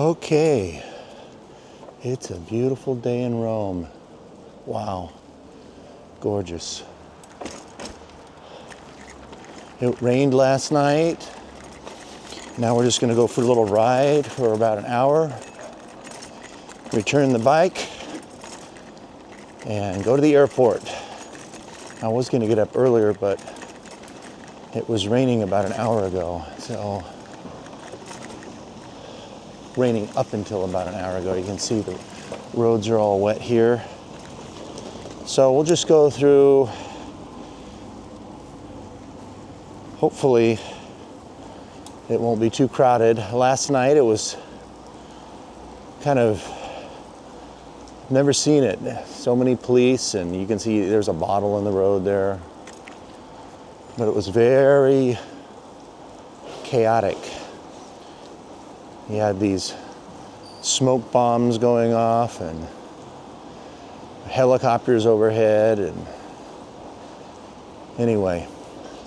Okay, it's a beautiful day in Rome. Wow, gorgeous. It rained last night. Now we're just gonna go for a little ride for about an hour, return the bike, and go to the airport. I was gonna get up earlier, but it was raining about an hour ago, so raining up until about an hour ago. You can see the roads are all wet here. So we'll just go through, hopefully it won't be too crowded. Last night it was kind of, never seen it. So many police, and you can see there's a bottle in the road there. But it was very chaotic. You had these smoke bombs going off and helicopters overhead, and anyway,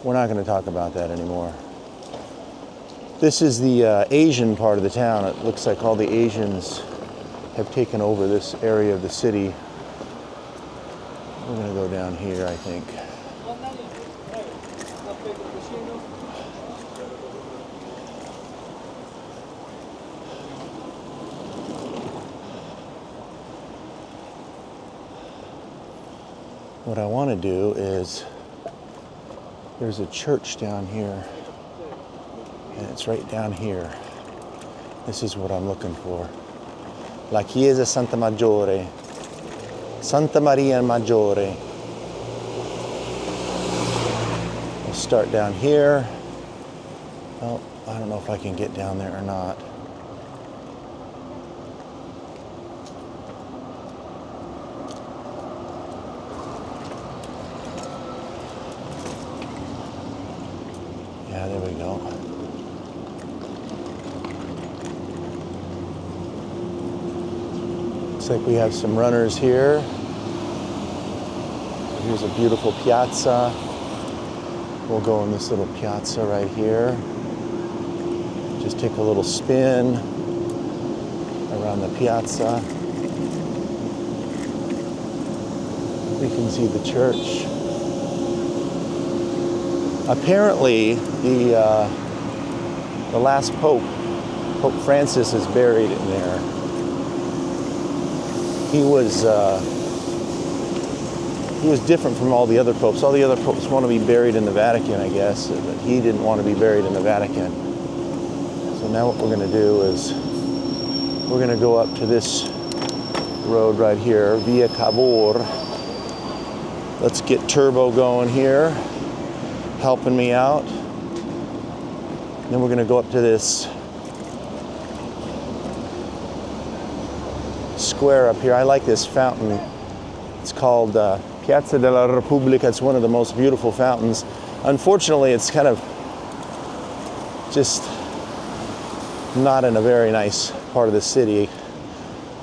we're not going to talk about that anymore. This is the Asian part of the town. It looks like all the Asians have taken over this area of the city. We're going to go down here, I think. What I want to do is, there's a church down here, and it's right down here. This is what I'm looking for. La Chiesa Santa Maggiore, Santa Maria Maggiore. We'll start down here. Oh, I don't know if I can get down there or not. Yeah, there we go. Looks like we have some runners here. Here's a beautiful piazza. We'll go in this little piazza right here. Just take a little spin around the piazza. We can see the church. Apparently, the last Pope, Pope Francis, is buried in there. He was different from all the other popes. All the other popes want to be buried in the Vatican, I guess, but he didn't want to be buried in the Vatican. So now what we're going to do is we're going to go up to this road right here, Via Cavour. Let's get Turbo going here, helping me out. Then we're going to go up to this square up here. I like this fountain. It's called Piazza della Repubblica. It's one of the most beautiful fountains. Unfortunately, it's kind of just not in a very nice part of the city.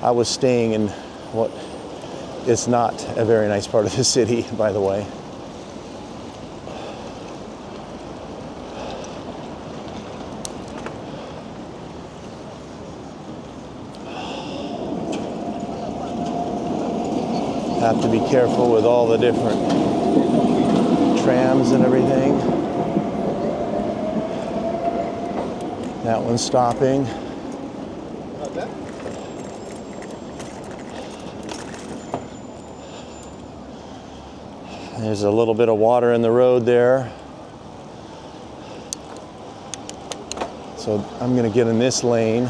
I was staying in what is not a very nice part of the city, by the way. Have to be careful with all the different trams and everything. That one's stopping. There's a little bit of water in the road there. So I'm going to get in this lane.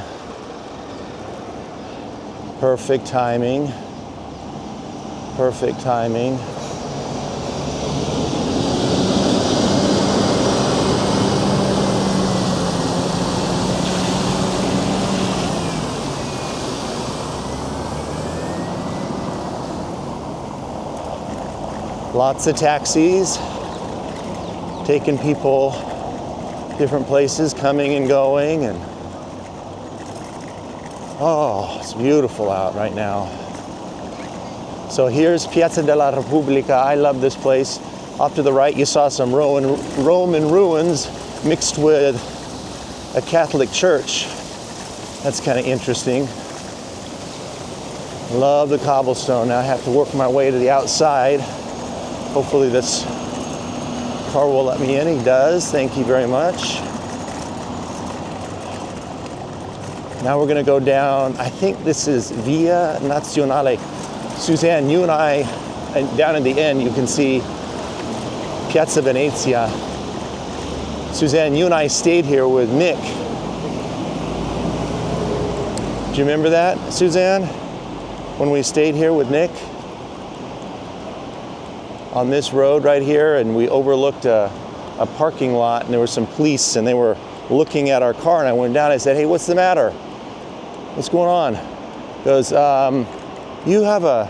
Perfect timing. Perfect timing. Lots of taxis taking people different places, coming and going, and oh, it's beautiful out right now. So here's Piazza della Repubblica. I love this place. Off to the right, you saw some Roman ruins mixed with a Catholic church. That's kind of interesting. Love the cobblestone. Now I have to work my way to the outside. Hopefully this car will let me in. He does. Thank you very much. Now we're going to go down. I think this is Via Nazionale. Suzanne, you and I, and down at the end, you can see Piazza Venezia. Suzanne, you and I stayed here with Nick. Do you remember that, Suzanne? When we stayed here with Nick on this road right here, and we overlooked a parking lot, and there were some police, and they were looking at our car, and I went down and I said, hey, what's the matter? What's going on? He goes, you have a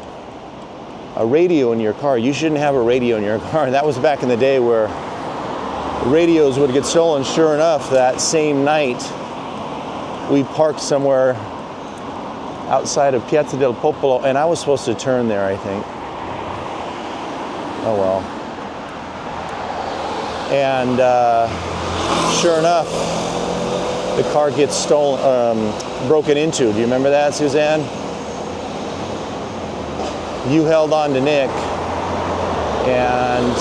radio in your car. You shouldn't have a radio in your car. And that was back in the day where radios would get stolen. Sure enough, that same night, we parked somewhere outside of Piazza del Popolo, and I was supposed to turn there, I think. Oh well. And sure enough, the car gets stolen, broken into. Do you remember that, Suzanne? You held on to Nick, and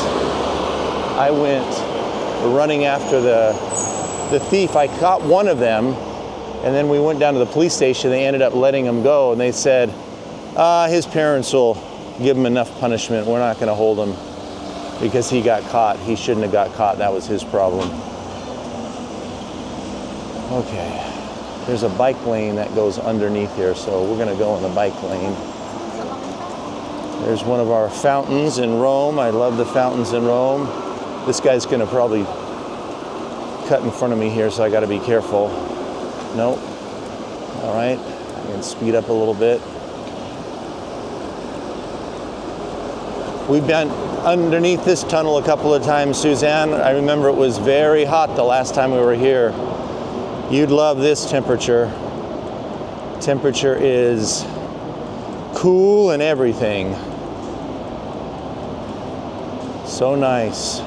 I went running after the thief. I caught one of them, and then we went down to the police station. They ended up letting him go, and they said, his parents will give him enough punishment. We're not going to hold him because he got caught. He shouldn't have got caught. That was his problem. Okay, there's a bike lane that goes underneath here, so we're going to go in the bike lane. There's one of our fountains in Rome. I love the fountains in Rome. This guy's going to probably cut in front of me here, so I got to be careful. Nope. All right, I can speed up a little bit. We've been underneath this tunnel a couple of times, Suzanne. I remember it was very hot the last time we were here. You'd love this temperature. Temperature is cool and everything. So nice.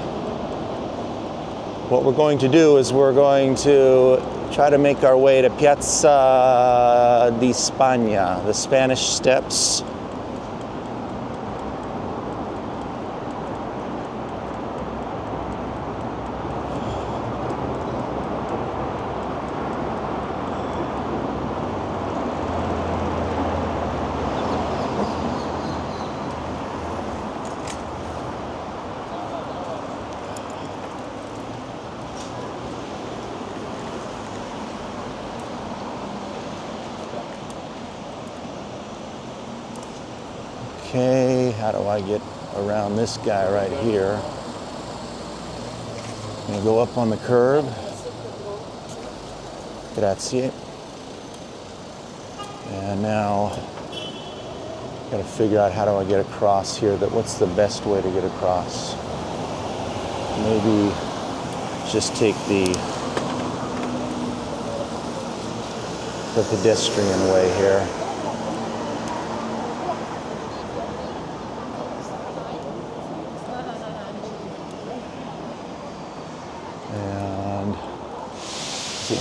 What we're going to do is we're going to try to make our way to Piazza di Spagna, the Spanish Steps. Okay, how do I get around this guy right here? I'm gonna go up on the curb. Grazie. And now, gotta figure out how do I get across here. What's the best way to get across? Maybe just take the pedestrian way here.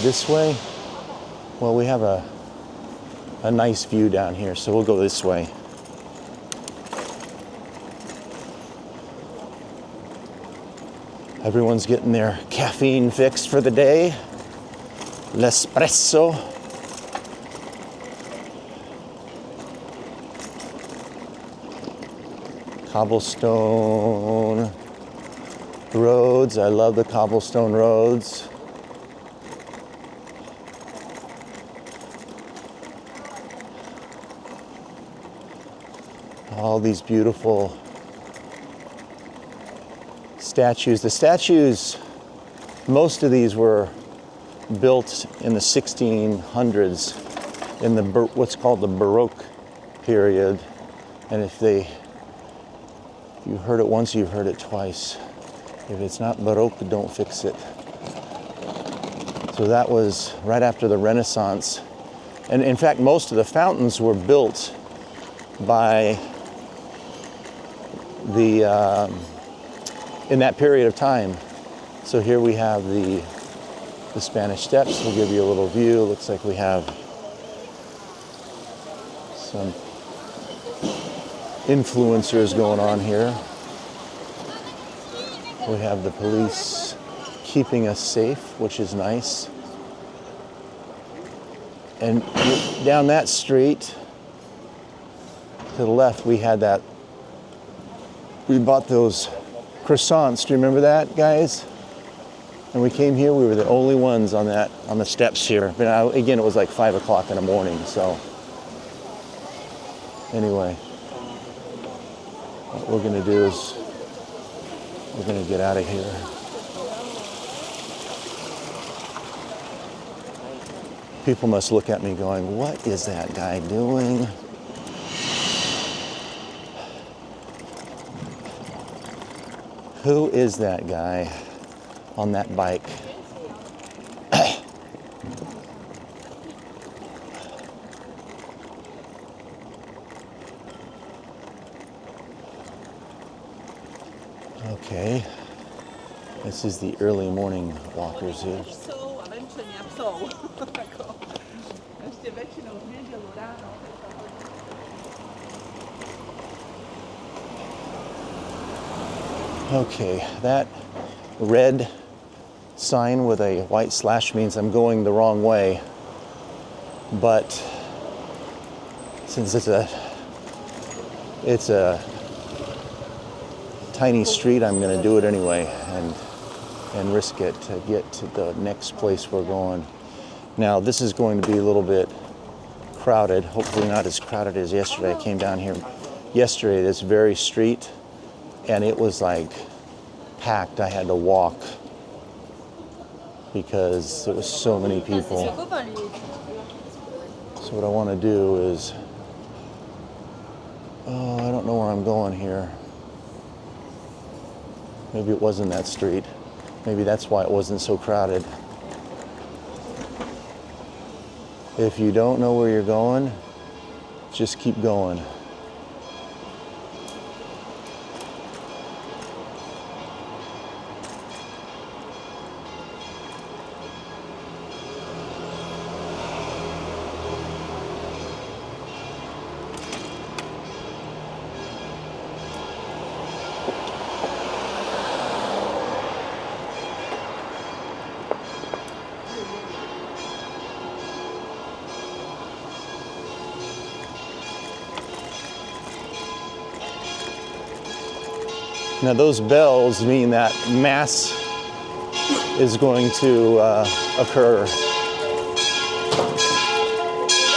This way? Well, we have a nice view down here, so we'll go this way. Everyone's getting their caffeine fixed for the day. L'espresso. Cobblestone roads. I love the cobblestone roads. All these beautiful statues. The statues, most of these were built in the 1600s in the what's called the Baroque period. And if you heard it once, you've heard it twice. If it's not Baroque, don't fix it. So that was right after the Renaissance. And in fact, most of the fountains were built by in that period of time. So here we have the Spanish Steps. We'll give you a little view. Looks like we have Some influencers going on here. We have the police keeping us safe, which is nice. And down that street to the left, we bought those croissants. Do you remember that, guys? And we came here, we were the only ones on the steps here. But again, it was like 5 o'clock in the morning, so. Anyway, what we're gonna do is we're gonna get out of here. People must look at me going, what is that guy doing? Who is that guy on that bike? Okay, this is the early morning walkers here. Okay, that red sign with a white slash means I'm going the wrong way. But since it's a tiny street, I'm going to do it anyway and risk it to get to the next place we're going. Now, this is going to be a little bit crowded, hopefully not as crowded as yesterday. I came down here yesterday, this very street, and it was like packed. I had to walk because there was so many people. So what I want to do is, I don't know where I'm going here. Maybe it wasn't that street. Maybe that's why it wasn't so crowded. If you don't know where you're going, just keep going. Now those bells mean that Mass is going to occur.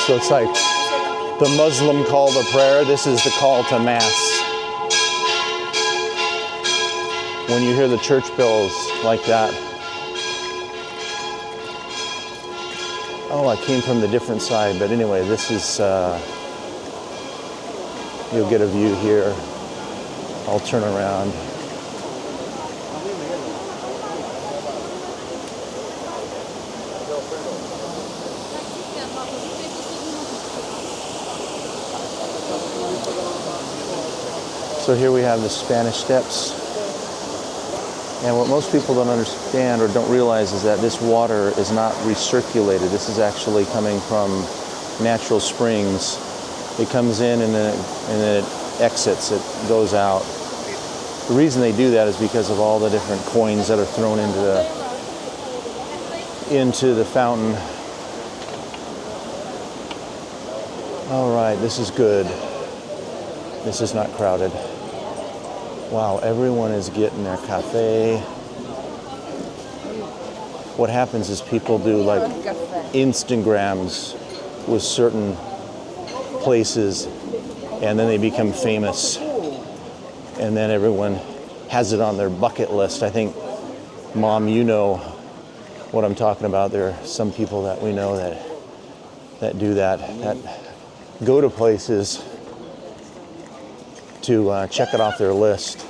So it's like the Muslim call to prayer, this is the call to Mass. When you hear the church bells like that. Oh, I came from the different side, but anyway, this is, you'll get a view here. I'll turn around. So here we have the Spanish Steps. And what most people don't understand or don't realize is that this water is not recirculated. This is actually coming from natural springs. It comes in and then it exits, it goes out. The reason they do that is because of all the different coins that are thrown into the fountain. All right, this is good. This is not crowded. Wow, everyone is getting their cafe. What happens is people do like Instagrams with certain places, and then they become famous, and then everyone has it on their bucket list. I think, Mom, you know what I'm talking about. There are some people that we know that do that go to places to check it off their list.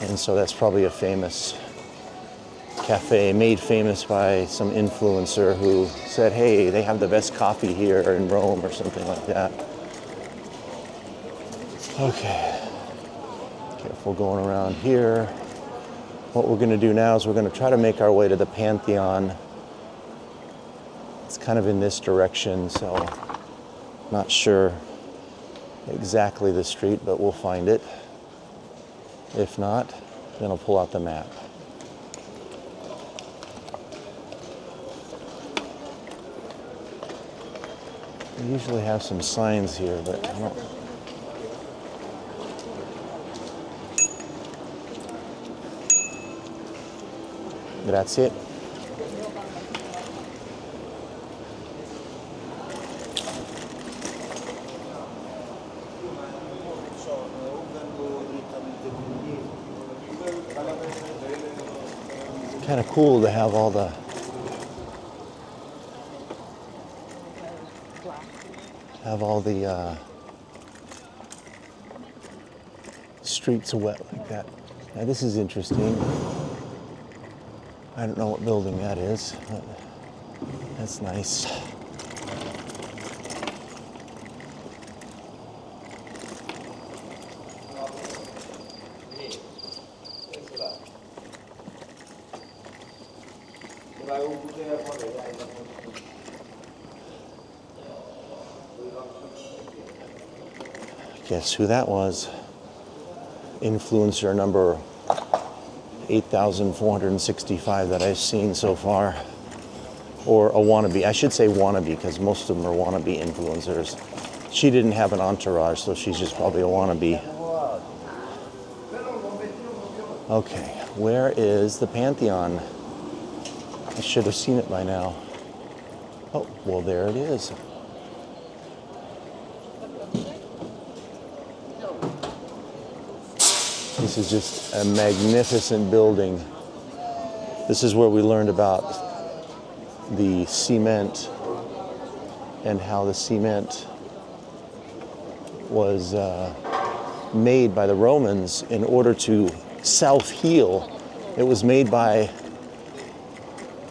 And so that's probably a famous cafe made famous by some influencer who said, hey, they have the best coffee here in Rome or something like that. Okay, careful going around here. What we're going to do now is we're going to try to make our way to the Pantheon. It's kind of in this direction, so not sure exactly the street, but we'll find it. If not, then I'll pull out the map. We usually have some signs here, but I don't. Grazie. Kind of cool to have all the streets wet like that. Now this is interesting. I don't know what building that is, but that's nice. Guess who that was? Influencer number 8,465 that I've seen so far. Or a wannabe. I should say wannabe because most of them are wannabe influencers. She didn't have an entourage, so she's just probably a wannabe. Okay, where is the Pantheon? I should have seen it by now. Oh, well, there it is. This is just a magnificent building. This is where we learned about the cement and how the cement was made by the Romans in order to self-heal. It was made by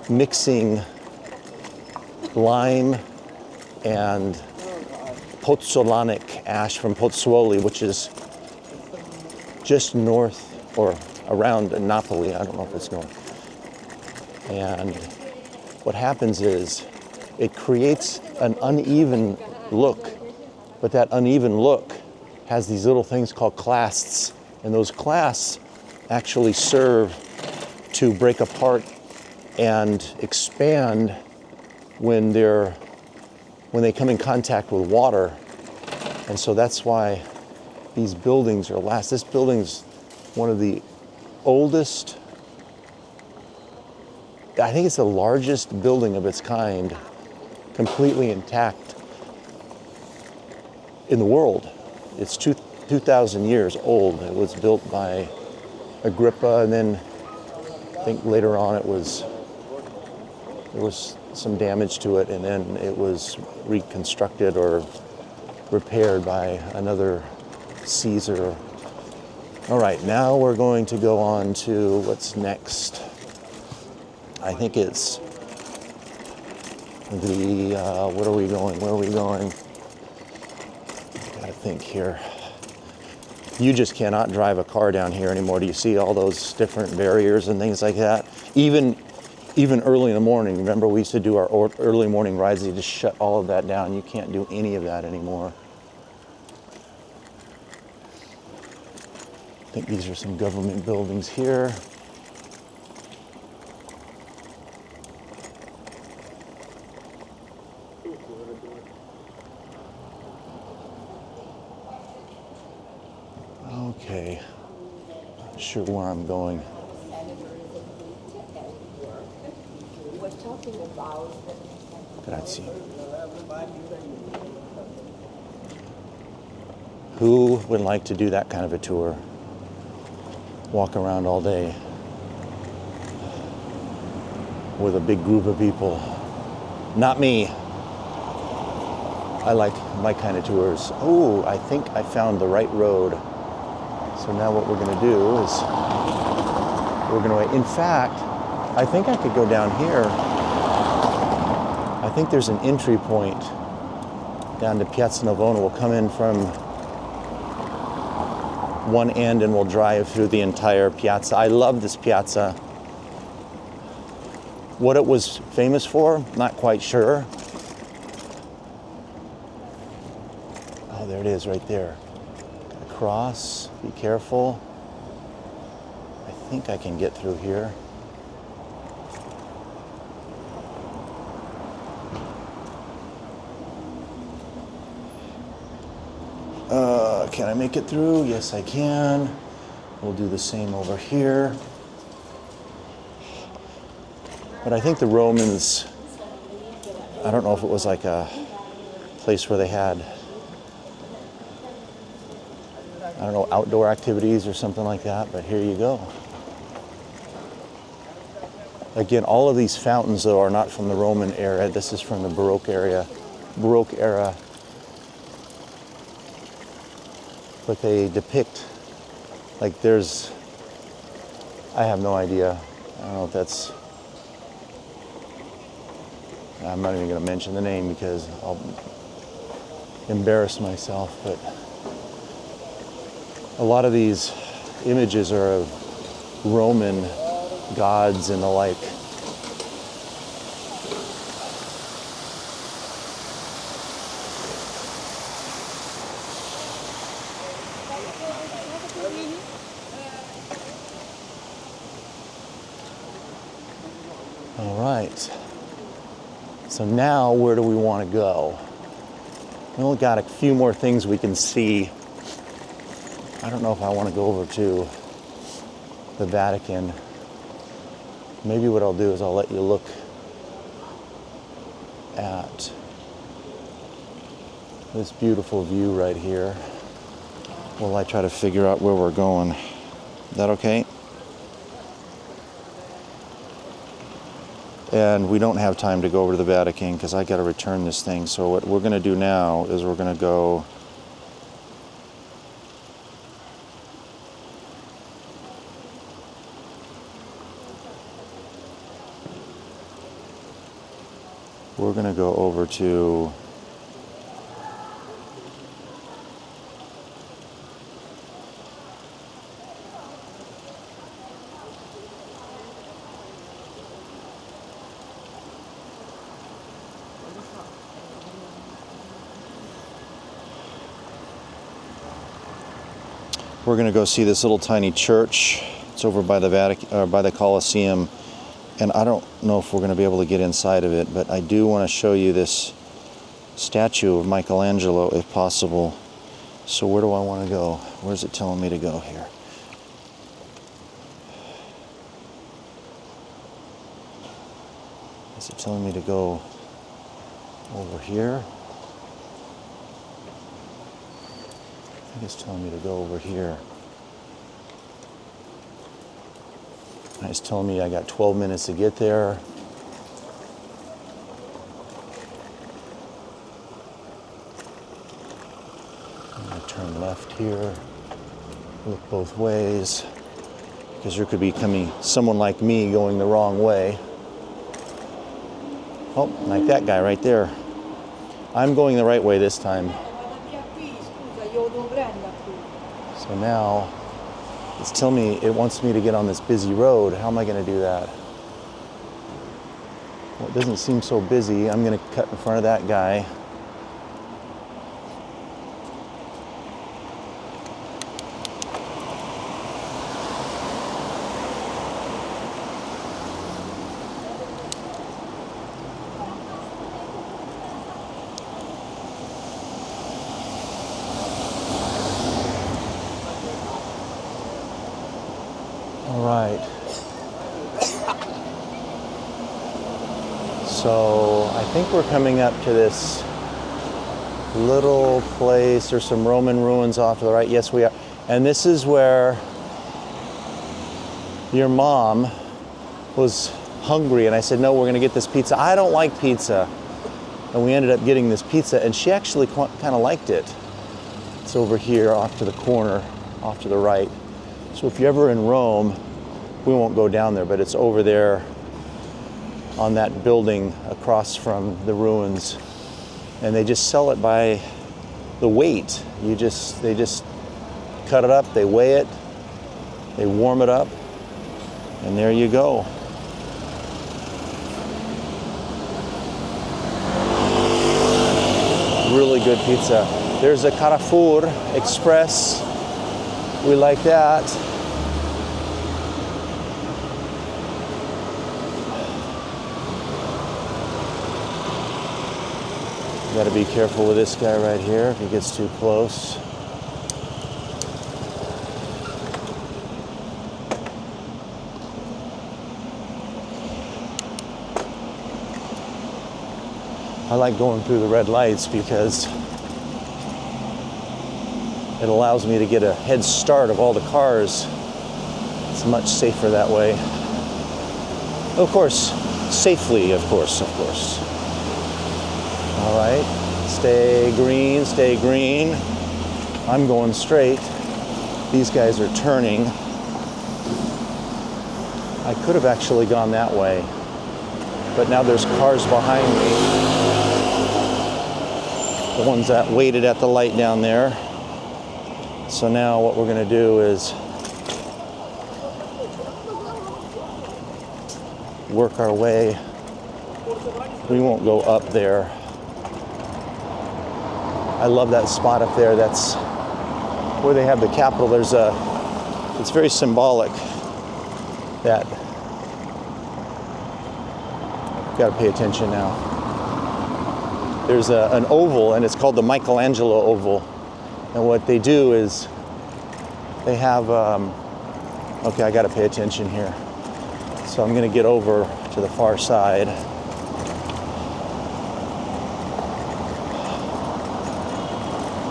mixing lime and pozzolanic ash from Pozzuoli, which is just north or around Napoli. I don't know if it's north. And what happens is it creates an uneven look, but that uneven look has these little things called clasts, and those clasts actually serve to break apart and expand when they come in contact with water. And so that's why these buildings are last. This building's one of the oldest, I think it's the largest building of its kind, completely intact in the world. It's 2,000 years old. It was built by Agrippa, and then I think later on there was some damage to it, and then it was reconstructed or repaired by another Caesar. All right, now we're going to go on to what's next. I think it's the, where are we going? Gotta think here. You just cannot drive a car down here anymore. Do you see all those different barriers and things like that? Even early in the morning, remember we used to do our early morning rides, they just shut all of that down. You can't do any of that anymore. I think these are some government buildings here. Okay, not sure where I'm going. Grazie. Who would like to do that kind of a tour? Walk around all day with a big group of people. Not me. I like my kind of tours. Oh, I think I found the right road. So now what we're gonna do is in fact, I think I could go down here. I think there's an entry point down to Piazza Navona. We'll come in from one end and we'll drive through the entire piazza. I love this piazza. What it was famous for, not quite sure. Oh, there it is right there. Cross, be careful. I think I can get through here. Can I make it through? Yes, I can. We'll do the same over here. But I think the Romans, I don't know if it was like a place where they had, I don't know, outdoor activities or something like that, but here you go. Again, all of these fountains, though, are not from the Roman era. This is from the Baroque era. But they depict, like there's, I have no idea. I don't know if that's, I'm not even going to mention the name because I'll embarrass myself, but a lot of these images are of Roman gods and the like. All right. So now where do we want to go? We only got a few more things we can see. I don't know if I want to go over to the Vatican. Maybe what I'll do is I'll let you look at this beautiful view right here while I try to figure out where we're going. Is that okay? And we don't have time to go over to the Vatican because I got to return this thing. So what we're going to do now is we're going to go over to go see this little tiny church. It's over by the Vatican, by the Colosseum. And I don't know if we're going to be able to get inside of it, but I do want to show you this statue of Michelangelo, if possible. So where do I want to go? Where's it telling me to go here? Is it telling me to go over here? I think it's telling me to go over here. It's telling me I got 12 minutes to get there. I'm going to turn left here, look both ways, because there could be someone like me going the wrong way. Oh, like that guy right there. I'm going the right way this time. So now, it's telling me it wants me to get on this busy road. How am I going to do that? Well, it doesn't seem so busy. I'm going to cut in front of that guy. All right. So I think we're coming up to this little place. There's some Roman ruins off to the right. Yes, we are. And this is where your mom was hungry. And I said, no, we're going to get this pizza. I don't like pizza. And we ended up getting this pizza. And she actually kind of liked it. It's over here off to the corner, off to the right. So if you're ever in Rome, we won't go down there, but it's over there on that building across from the ruins. And they just sell it by the weight. They just cut it up, they weigh it, they warm it up, and there you go. Really good pizza. There's a Carrefour Express. We like that. Got to be careful with this guy right here if he gets too close. I like going through the red lights because it allows me to get a head start of all the cars. It's much safer that way. Of course, safely, of course. All right, stay green, stay green. I'm going straight. These guys are turning. I could have actually gone that way, but now there's cars behind me. The ones that waited at the light down there. So now what we're gonna do is work our way. We won't go up there. I love that spot up there. That's where they have the Capitol. It's very symbolic that, gotta pay attention now. There's an oval, and it's called the Michelangelo Oval. And what they do is they have, okay, I gotta pay attention here. So I'm gonna get over to the far side.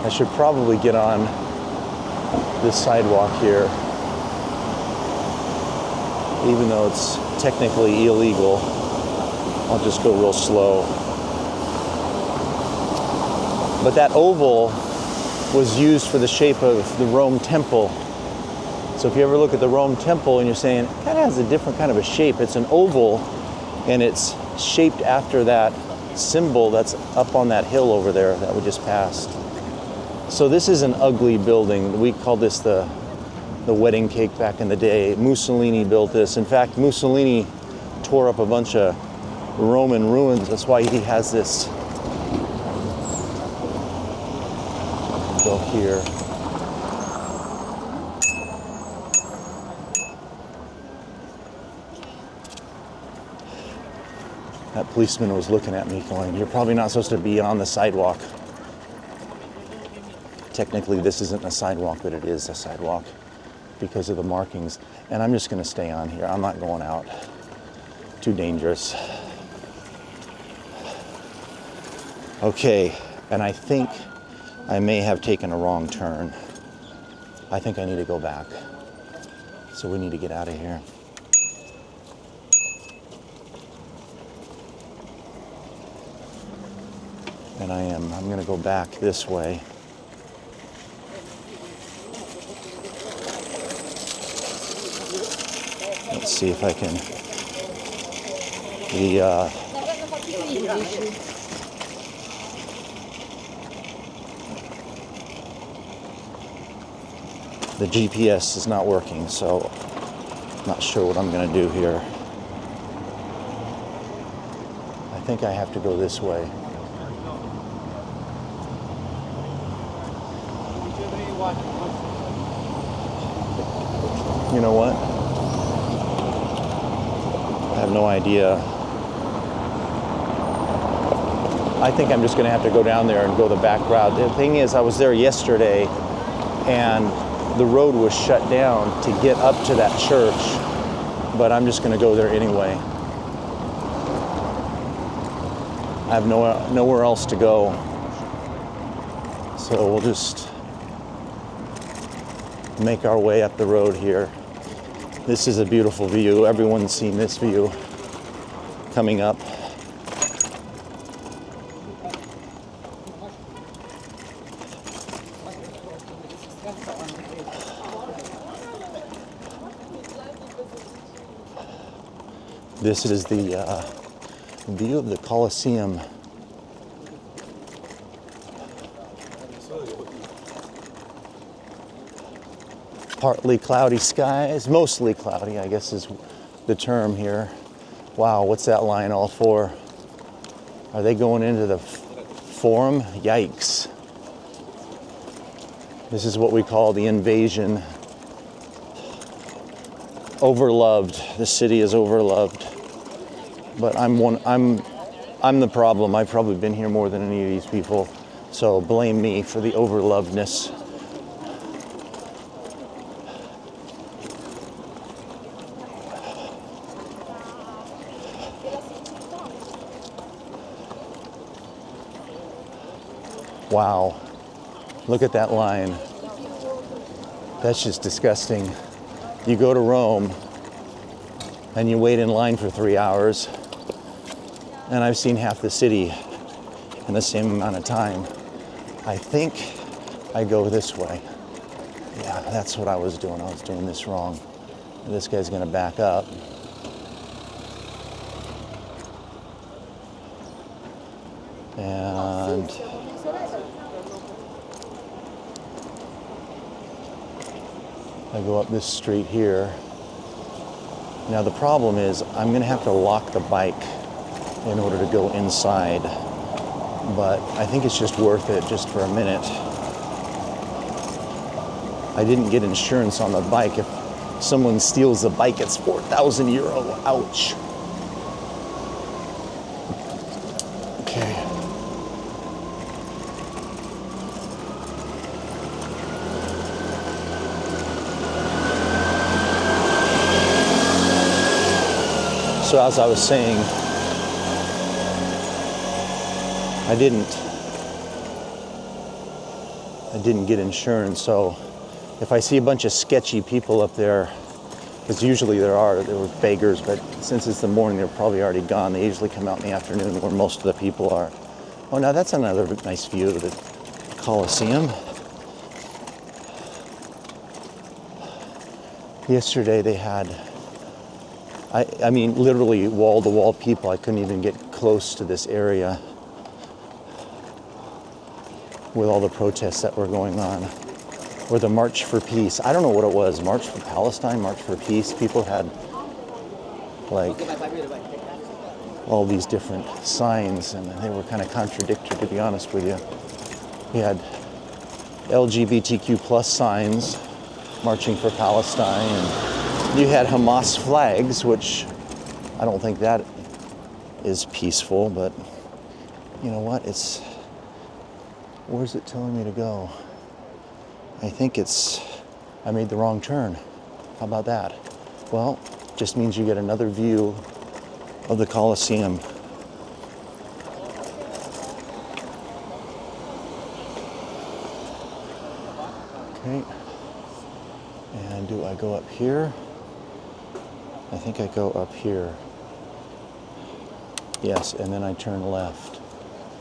I should probably get on this sidewalk here, even though it's technically illegal. I'll just go real slow. But that oval was used for the shape of the Rome Temple. So if you ever look at the Rome Temple and you're saying, it kind of has a different kind of a shape. It's an oval, and it's shaped after that symbol that's up on that hill over there that we just passed. So this is an ugly building. We called this the wedding cake back in the day. Mussolini built this. In fact, Mussolini tore up a bunch of Roman ruins. That's why he has this. Go here. That policeman was looking at me going, "You're probably not supposed to be on the sidewalk." Technically, this isn't a sidewalk, but it is a sidewalk because of the markings. And I'm just going to stay on here. I'm not going out. Too dangerous. Okay, and I think I may have taken a wrong turn. I think I need to go back. So we need to get out of here. And I'm going to go back this way. Let's see if I can. The GPS is not working, so I'm not sure what I'm going to do here. I think I have to go this way. You know what? I have no idea. I think I'm just going to have to go down there and go the back route. The thing is, I was there yesterday, and the road was shut down to get up to that church, but I'm just going to go there anyway. I have nowhere else to go, so we'll just make our way up the road here. This is a beautiful view. Everyone's seen this view coming up. This is the view of the Colosseum. Partly cloudy skies, mostly cloudy, I guess is the term here. Wow, what's that line all for? Are they going into the Forum? Yikes. This is what we call the invasion. Overloved. The city is overloved. But I'm the problem. I've probably been here more than any of these people. So blame me for the overlovedness. Wow. Look at that line. That's just disgusting. You go to Rome and you wait in line for 3 hours, and I've seen half the city in the same amount of time. I think I go this way. Yeah, that's what I was doing. I was doing this wrong. And this guy's gonna back up. And I go up this street here. Now the problem is I'm gonna have to lock the bike in order to go inside, but I think it's just worth it just for a minute. I didn't get insurance on the bike. If someone steals the bike, it's €4,000. Ouch. Okay. So as I was saying, I didn't get insurance, so if I see a bunch of sketchy people up there, because usually there were beggars, but since it's the morning, they're probably already gone. They usually come out in the afternoon where most of the people are. Oh, now that's another nice view of the Colosseum. Yesterday they had, I mean, literally wall-to-wall people. I couldn't even get close to this area with all the protests that were going on. Or the March for Peace. I don't know what it was. March for Palestine, March for Peace. People had like all these different signs, and they were kind of contradictory, to be honest with you. You had LGBTQ plus signs marching for Palestine, and you had Hamas flags, which I don't think that is peaceful, but you know what? Where's it telling me to go? I think I made the wrong turn. How about that? Well, just means you get another view of the Colosseum. Okay. And do I go up here? I think I go up here. Yes, and then I turn left.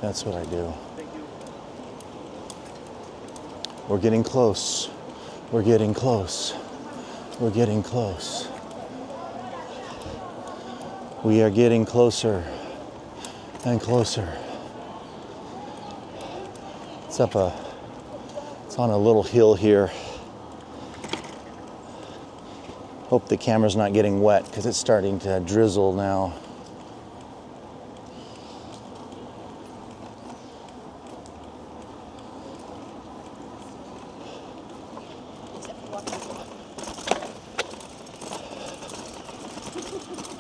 That's what I do. We're getting close. We're getting close. We're getting close. We are getting closer and closer. It's on a little hill here. Hope the camera's not getting wet because it's starting to drizzle now.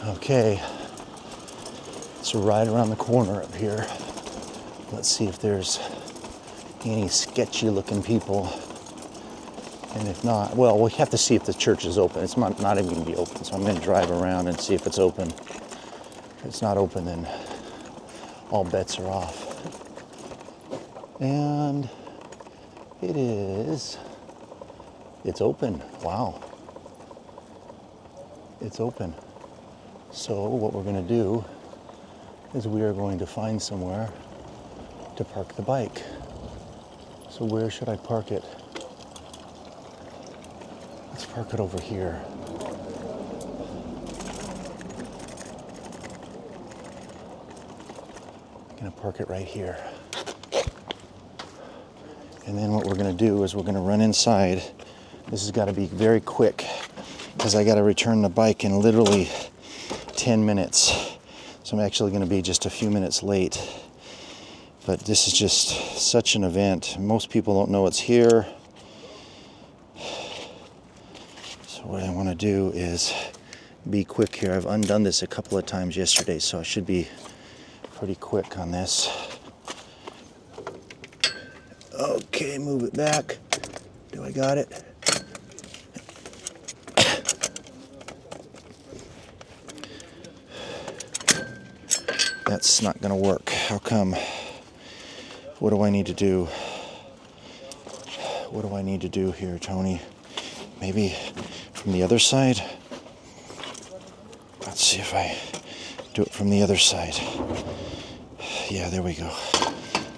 Okay, so right around the corner up here. Let's see if there's any sketchy looking people. And if not, well, we have to see if the church is open. It's not even gonna be open, so I'm gonna drive around and see if it's open. If it's not open, then all bets are off. And it's open. Wow. It's open. So what we're going to do is we are going to find somewhere to park the bike. So where should I park it? Let's park it over here. I'm going to park it right here. And then what we're going to do is we're going to run inside. This has got to be very quick because I got to return the bike in literally 10 minutes. So I'm actually going to be just a few minutes late. But this is just such an event. Most people don't know it's here. what I want to do is be quick here. I've undone this a couple of times yesterday, so I should be pretty quick on this. Okay, move it back. Do I got it? That's not gonna work. How come? What do I need to do? What do I need to do here, Tony? Maybe from the other side? Let's see if I do it from the other side. Yeah, there we go.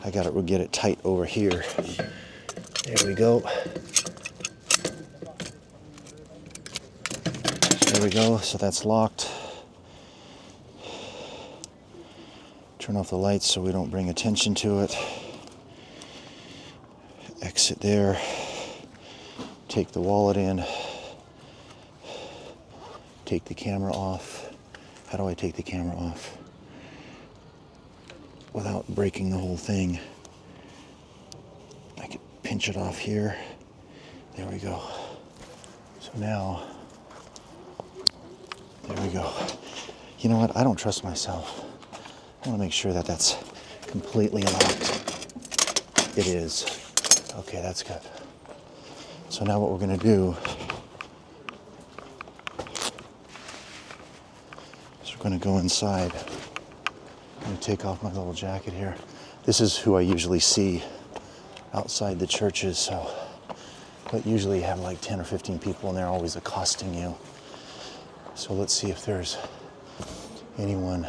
I got it. We'll get it tight over here. There we go. There we go. So that's locked. Turn off the lights so we don't bring attention to it. Exit there. Take the wallet in. Take the camera off. How do I take the camera off without breaking the whole thing? I could pinch it off here. There we go. So now, there we go. You know what? I don't trust myself. I want to make sure that that's completely locked. It is. Okay, that's good. So now what we're going to do is we're going to go inside. I'm going to take off my little jacket here. This is who I usually see outside the churches, so but usually you have like 10 or 15 people and they're always accosting you. So let's see if there's anyone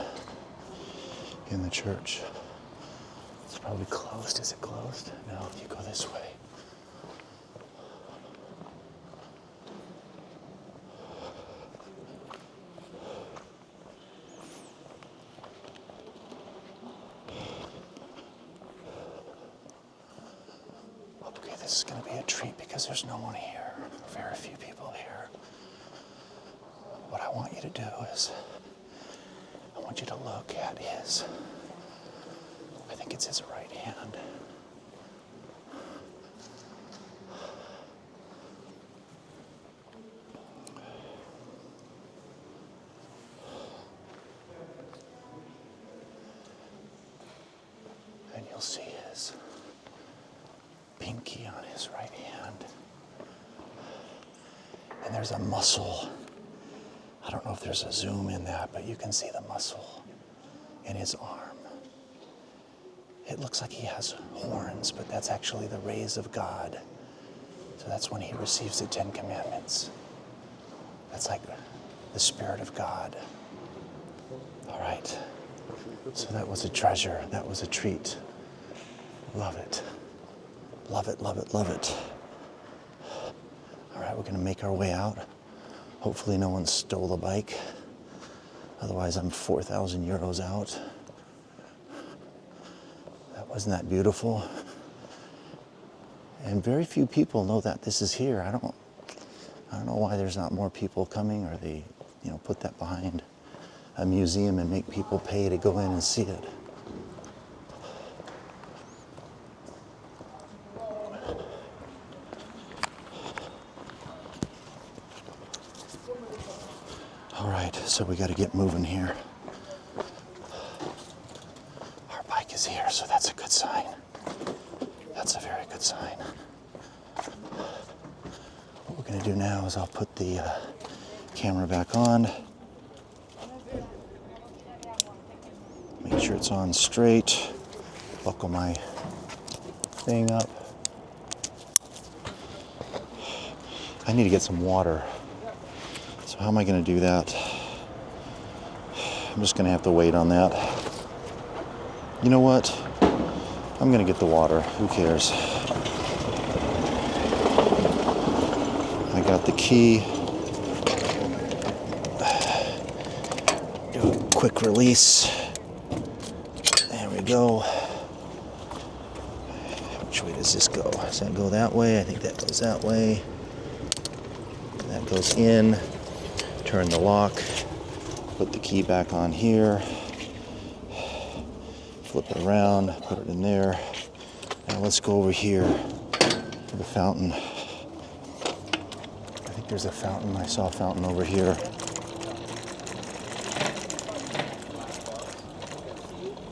in the church. It's probably closed. Is it closed? No, you go this way. Okay, this is going to be a treat because there's no one here. Very few people here. What I want you to do is I want you to look at his, I think it's his right hand. And you'll see his pinky on his right hand. And there's a muscle. I don't know if there's a zoom in that, but you can see the muscle in his arm. It looks like he has horns, but that's actually the rays of God. So that's when he receives the 10 Commandments. That's like the Spirit of God. All right. So that was a treasure. That was a treat. Love it. Love it, love it, love it. All right, we're going to make our way out. Hopefully no one stole the bike. Otherwise, I'm 4,000 euros out. Wasn't that beautiful? And very few people know that this is here. I don't know why there's not more people coming, or they, put that behind a museum and make people pay to go in and see it. All right, so we got to get moving here. Is here, so that's a good sign. That's a very good sign. What we're going to do now is I'll put the camera back on. Make sure it's on straight. Buckle my thing up. I need to get some water. So how am I going to do that? I'm just going to have to wait on that. You know what? I'm gonna get the water. Who cares? I got the key. Do a quick release. There we go. Which way does this go? Does that go that way? I think that goes that way. That goes in. Turn the lock. Put the key back on here. Flip it around, put it in there. Now let's go over here to the fountain. I think There's a fountain. I saw a fountain over here.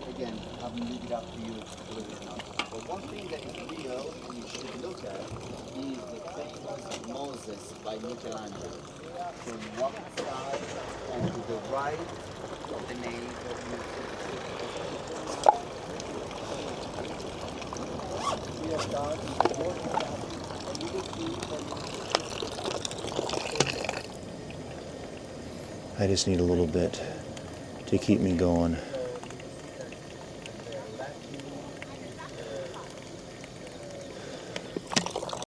Again, I haven't leave it up to you, believe it or not. But one thing that is real and you should look at is the famous Moses by Michelangelo. So one side and to the right of the nave I just need a little bit to keep me going.